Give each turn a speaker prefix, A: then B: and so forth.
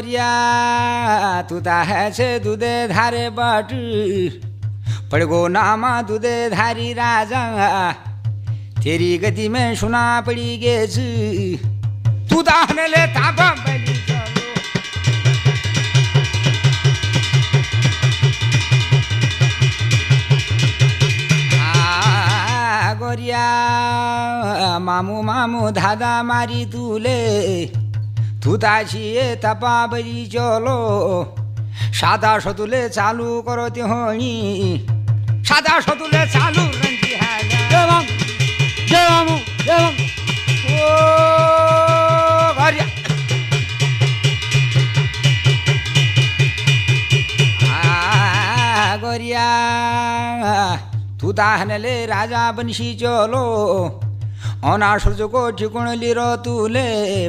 A: गोरिया तू है छे दूधे धारे बट पड़गो नामा दूधे धारी राजा तेरी गति में सुना पड़ी गेज तू दाहने ले ताबा बली चलो गोरिया मामू मामू धादा मारी तुले तू ताछिए तपा बली चलो सादा सतुले चालू करो त्योणी सादा सतुले चालू रंजी है ओ गोरिया गोरिया तू ताहनले राजा बनशी चलो अना सूर्य को ठिकुण लिरो तुले